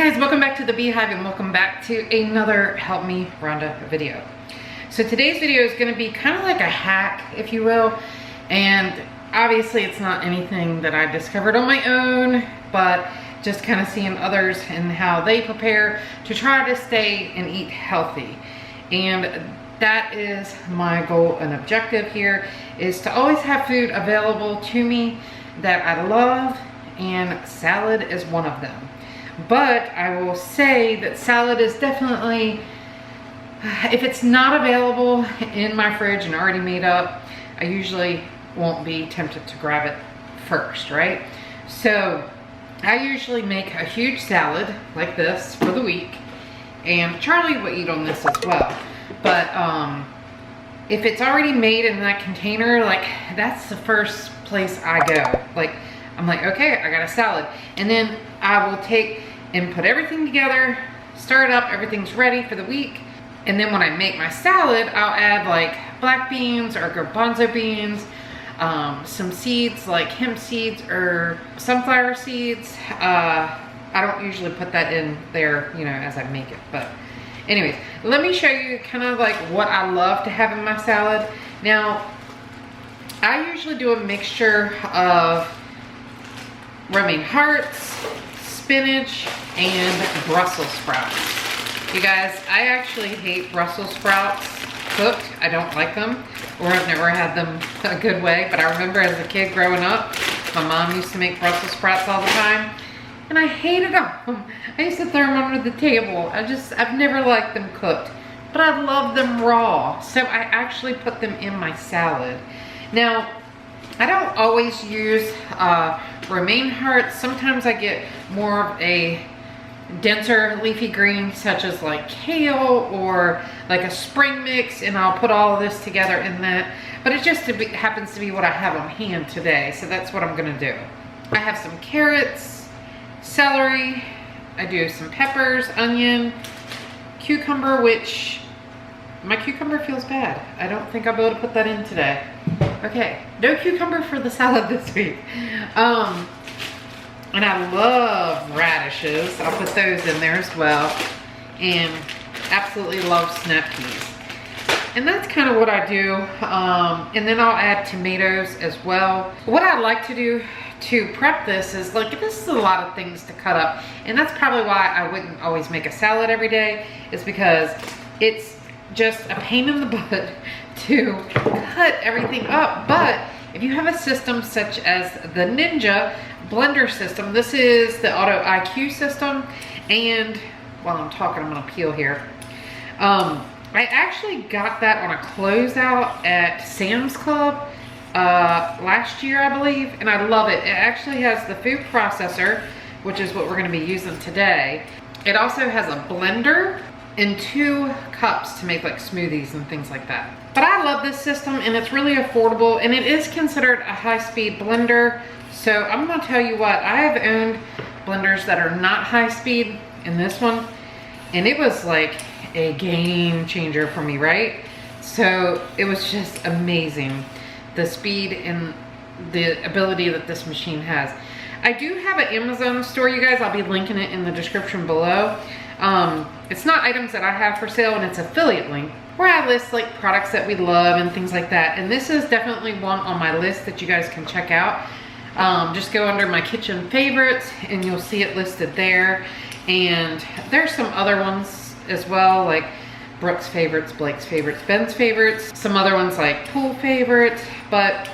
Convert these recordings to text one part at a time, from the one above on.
guys, welcome back to the Beehive and welcome back to another Help Me Rhonda video. So today's video is going to be kind of like a hack, if you will, and obviously it's not anything that I've discovered on my own, but just kind of seeing others and how they prepare to try to stay and eat healthy. And that is my goal and objective here, is to always have food available to me that I love, and salad is one of them. But I will say that salad is definitely, if it's not available in my fridge and already made up, I usually won't be tempted to grab it first, right? So I usually make a huge salad like this for the week, and Charlie will eat on this as well. But if it's already made in that container, like, that's the first place I go. Like, I'm like, okay, I got a salad. And then I will take and put everything together, stir it up, everything's ready for the week. And then when I make my salad, I'll add like black beans or garbanzo beans, some seeds like hemp seeds or sunflower seeds. I don't usually put that in there, you know, as I make it. But anyways, let me show you kind of like what I love to have in my salad. Now, I usually do a mixture of Romaine Hearts, spinach, and Brussels sprouts. You guys, I actually hate Brussels sprouts cooked. I don't like them, or I've never had them a good way, but I remember as a kid growing up, my mom used to make Brussels sprouts all the time, and I hated them. I used to throw them under the table. I've never liked them cooked, but I love them raw, so I actually put them in my salad. Now, I don't always use Romaine Hearts. Sometimes I get more of a denser leafy green, such as like kale or like a spring mix, and I'll put all of this together in that. But it just happens to be what I have on hand today, so that's what I'm gonna do. I have some carrots, celery, I do some peppers, onion, cucumber, which my cucumber feels bad. I don't think I'll be able to put that in today. Okay, no cucumber for the salad this week. And I love radishes. I'll put those in there as well. And absolutely love snap peas. And that's kind of what I do. And then I'll add tomatoes as well. What I like to do to prep this is, like, this is a lot of things to cut up. And that's probably why I wouldn't always make a salad every day, is because it's just a pain in the butt to cut everything up. But if you have a system such as the Ninja blender system, this is the Auto IQ system, and while I'm talking, I'm gonna peel here. I actually got that on a closeout at Sam's Club last year, I believe, and I love it. It actually has the food processor, which is what we're gonna be using today. It also has a blender and 2 cups to make like smoothies and things like that. But I love this system, and it's really affordable, and it is considered a high-speed blender. So I'm gonna tell you what, I have owned blenders that are not high-speed, and this one, and it was like a game changer for me, right? So it was just amazing, the speed and the ability that this machine has. I do have an Amazon store, you guys. I'll be linking it in the description below. It's not items that I have for sale, and it's affiliate link where I list like products that we love and things like that. And this is definitely one on my list that you guys can check out. Just go under my kitchen favorites and you'll see it listed there. And there's some other ones as well, like Brooke's favorites, Blake's favorites, Ben's favorites, some other ones like pool favorites. But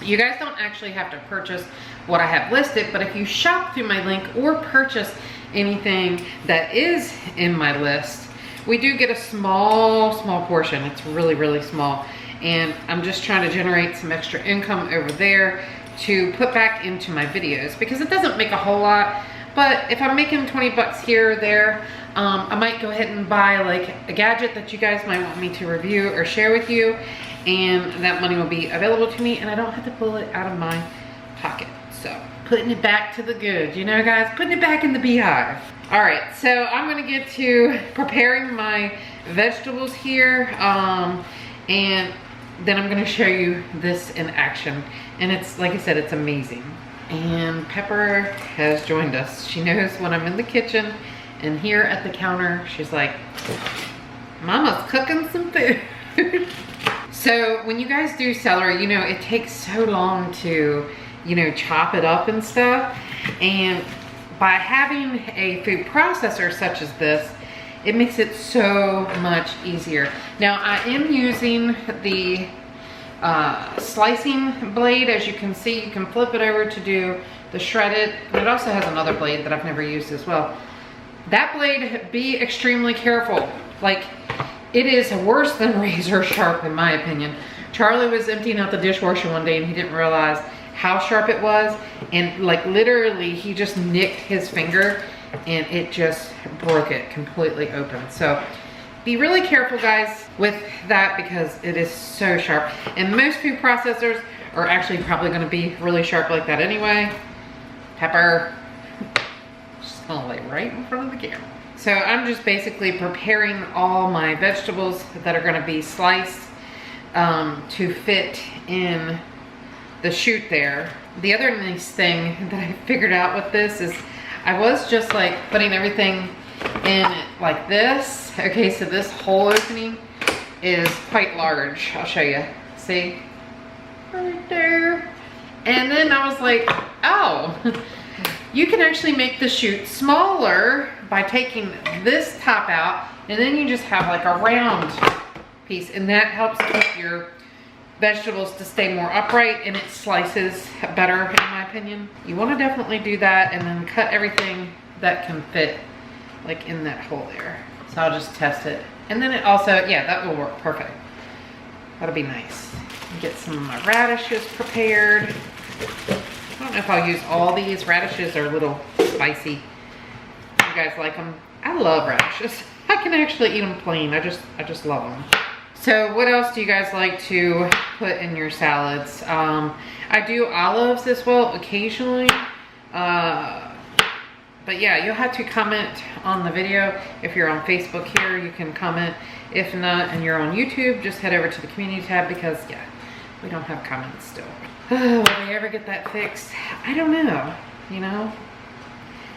you guys don't actually have to purchase what I have listed, but if you shop through my link or purchase anything that is in my list, we do get a small portion. It's really, really small. And I'm just trying to generate some extra income over there to put back into my videos, because it doesn't make a whole lot. But if I'm making 20 bucks here or there, I might go ahead and buy like a gadget that you guys might want me to review or share with you, and that money will be available to me, and I don't have to pull it out of my pocket. So putting it back to the good, you know, guys, putting it back in the beehive. All right, so I'm gonna get to preparing my vegetables here, and then I'm gonna show you this in action. And it's, like I said, it's amazing. And Pepper has joined us. She knows when I'm in the kitchen And here at the counter, she's like, Mama's cooking some food. So when you guys do celery, you know, it takes so long to, you know, chop it up and stuff. And by having a food processor such as this, it makes it so much easier. Now I am using the slicing blade. As you can see, you can flip it over to do the shredded. It also has another blade that I've never used as well. That blade, be extremely careful. Like, it is worse than razor sharp in my opinion. Charlie was emptying out the dishwasher one day and he didn't realize how sharp it was, and like literally he just nicked his finger and it just broke it completely open. So be really careful, guys, with that because it is so sharp. And most food processors are actually probably going to be really sharp like that anyway. Pepper. Just gonna lay right in front of the camera. So I'm just basically preparing all my vegetables that are going to be sliced to fit in the chute there. The other nice thing that I figured out with this is I was just like putting everything in like this. Okay, so this whole opening is quite large. I'll show you. See? Right there. And then I was like, oh, you can actually make the chute smaller by taking this top out, and then you just have like a round piece, and that helps keep your vegetables to stay more upright, and it slices better in my opinion. You want to definitely do that, and then cut everything that can fit like in that hole there. So I'll just test it, and then it also, yeah, that will work perfect. That'll be nice. Get some of my radishes prepared. I don't know if I'll use all these. Radishes are a little spicy. You guys like them? I love radishes. I can actually eat them plain. I just love them. So what else do you guys like to put in your salads? I do olives as well occasionally. But yeah, you'll have to comment on the video. If you're on Facebook here, you can comment. If not, and you're on YouTube, just head over to the community tab because yeah, we don't have comments still. Will they ever get that fixed? I don't know, you know?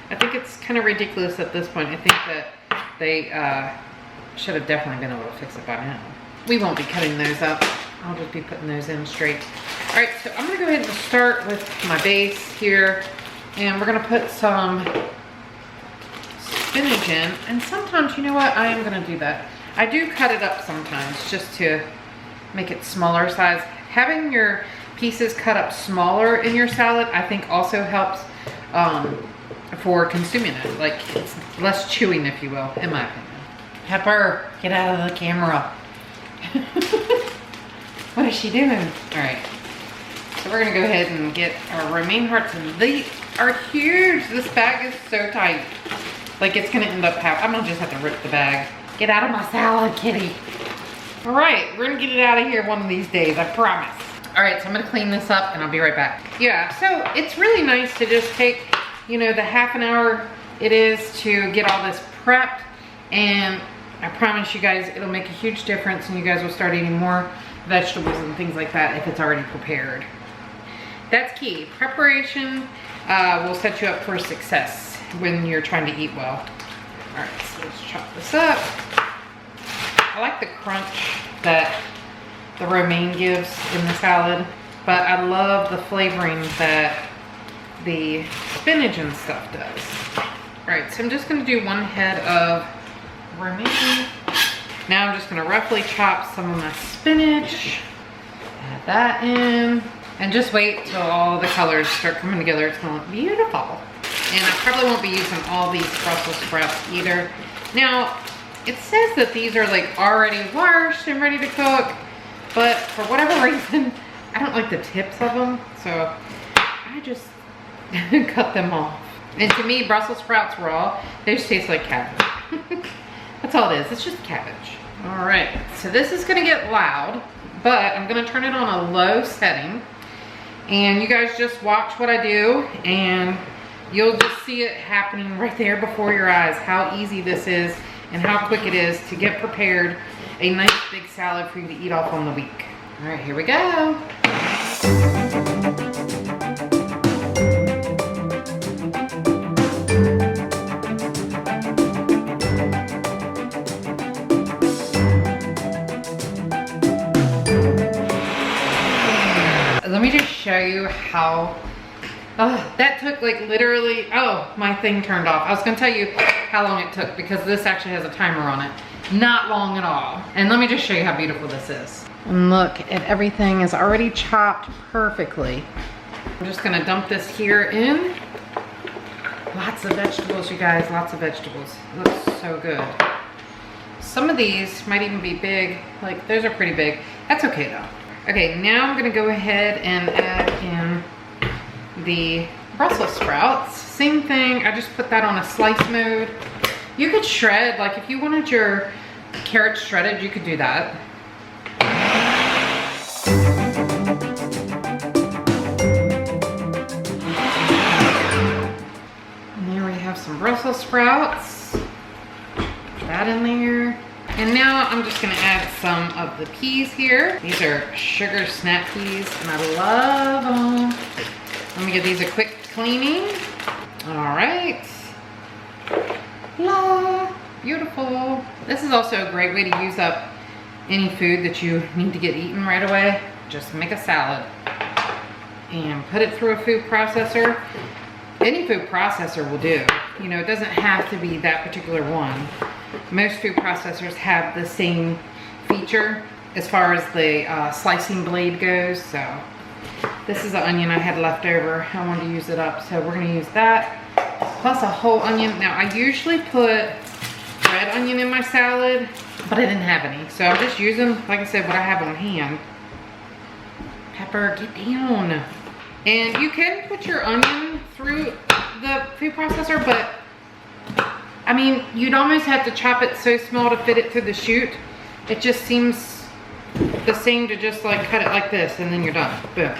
I think it's kind of ridiculous at this point. I think that they should have definitely been able to fix it by now. We won't be cutting those up. I'll just be putting those in straight. All right, so I'm gonna go ahead and start with my base here. And we're gonna put some spinach in. And sometimes, you know what? I am gonna do that. I do cut it up sometimes just to make it smaller size. Having your pieces cut up smaller in your salad, I think also helps for consuming it. Like, it's less chewing, if you will, in my opinion. Pepper, get out of the camera. What is she doing? All right, so we're gonna go ahead and get our Romaine Hearts, and they are huge. This bag is so tight. Like, it's gonna end up I'm gonna just have to rip the bag. Get out of my salad, kitty. All right, we're gonna get it out of here one of these days, I promise. All right, so I'm gonna clean this up and I'll be right back. Yeah, so it's really nice to just take, you know, the half an hour it is to get all this prepped, and I promise you guys it'll make a huge difference, and you guys will start eating more vegetables and things like that if it's already prepared. That's key. Preparation will set you up for success when you're trying to eat well. All right, so let's chop this up. I like the crunch that the romaine gives in the salad, but I love the flavoring that the spinach and stuff does. All right, so I'm just gonna do one head of romaine. Now I'm just gonna roughly chop some of my spinach, add that in, and just wait till all the colors start coming together. It's gonna look beautiful. And I probably won't be using all these Brussels sprouts either. Now, it says that these are like already washed and ready to cook, but for whatever reason, I don't like the tips of them, so I just cut them off. And to me, Brussels sprouts raw, they just taste like cabbage. That's all it is, it's just cabbage. All right, so this is gonna get loud, but I'm gonna turn it on a low setting. And you guys just watch what I do, and you'll just see it happening right there before your eyes, how easy this is and how quick it is to get prepared a nice big salad for you to eat off on the week. All right, here we go. show you how, that took like literally, oh, my thing turned off. I was gonna tell you how long it took because this actually has a timer on it. Not long at all. And let me just show you how beautiful this is. And look, everything is already chopped perfectly. I'm just gonna dump this here in. Lots of vegetables, you guys, lots of vegetables. Looks so good. Some of these might even be big, like those are pretty big. That's okay though. Okay, now I'm gonna go ahead and add in the Brussels sprouts. Same thing, I just put that on a slice mode. You could shred, like if you wanted your carrots shredded, you could do that. And there we have some Brussels sprouts. Put that in there. And now I'm just gonna add some of the peas here. These are sugar snap peas and I love them. Let me give these a quick cleaning. All right. La, beautiful. This is also a great way to use up any food that you need to get eaten right away. Just make a salad and put it through a food processor. Any food processor will do. You know, it doesn't have to be that particular one. Most food processors have the same feature as far as the slicing blade goes. So this is an onion I had left over. I wanted to use it up, so we're gonna use that. Plus a whole onion. Now I usually put red onion in my salad, but I didn't have any. So I'm just using, like I said, what I have on hand. Pepper, get down. And you can put your onion through the food processor, but I mean, you'd almost have to chop it so small to fit it through the chute. It just seems the same to just like cut it like this and then you're done. Boom.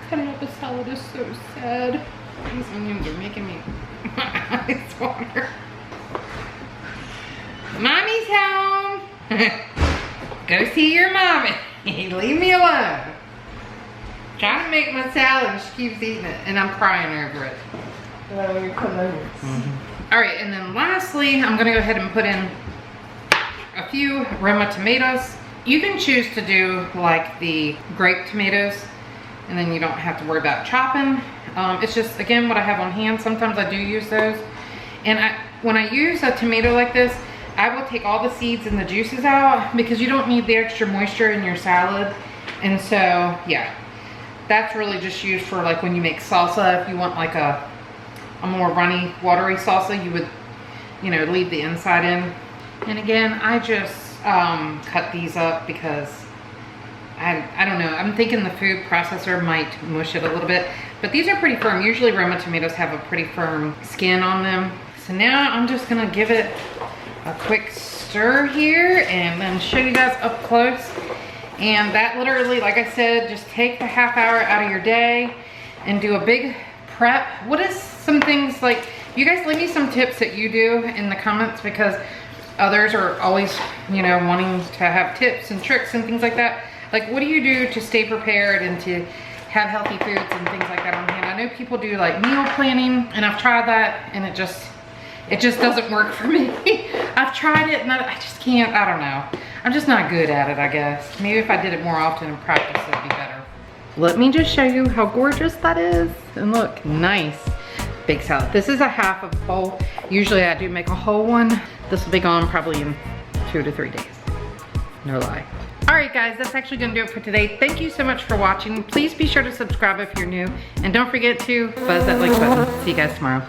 Cutting up a salad is so sad. These onions are making me my eyes water. Mommy's home. Go see your mommy. Leave me alone. Trying to make my salad and she keeps eating it and I'm crying over it. All right, and then lastly, I'm gonna go ahead and put in a few Roma tomatoes. You can choose to do like the grape tomatoes and then you don't have to worry about chopping. It's just, again, what I have on hand. Sometimes I do use those. And when I use a tomato like this, I will take all the seeds and the juices out because you don't need the extra moisture in your salad. And so, yeah, that's really just used for like when you make salsa. If you want like a more runny, watery salsa, you would, you know, leave the inside in. And again, I just cut these up because I don't know, I'm thinking the food processor might mush it a little bit, but these are pretty firm. Usually Roma tomatoes have a pretty firm skin on them. So now I'm just gonna give it a quick stir here and then show you guys up close. And that literally, like I said, just take the half hour out of your day and do a big prep. What is some things like, you guys leave me some tips that you do in the comments because others are always, you know, wanting to have tips and tricks and things like that. Like, what do you do to stay prepared and to have healthy foods and things like that on hand? I know people do like meal planning and I've tried that and it just doesn't work for me. I've tried it and I just can't, I don't know. I'm just not good at it, I guess. Maybe if I did it more often and practice, it'd be better. Let me just show you how gorgeous that is. And look, nice big salad. This is a half of whole. Usually I do make a whole one. This will be gone probably in 2 to 3 days. No lie. All right guys, that's actually gonna do it for today. Thank you so much for watching. Please be sure to subscribe if you're new. And don't forget to buzz that like button. See you guys tomorrow.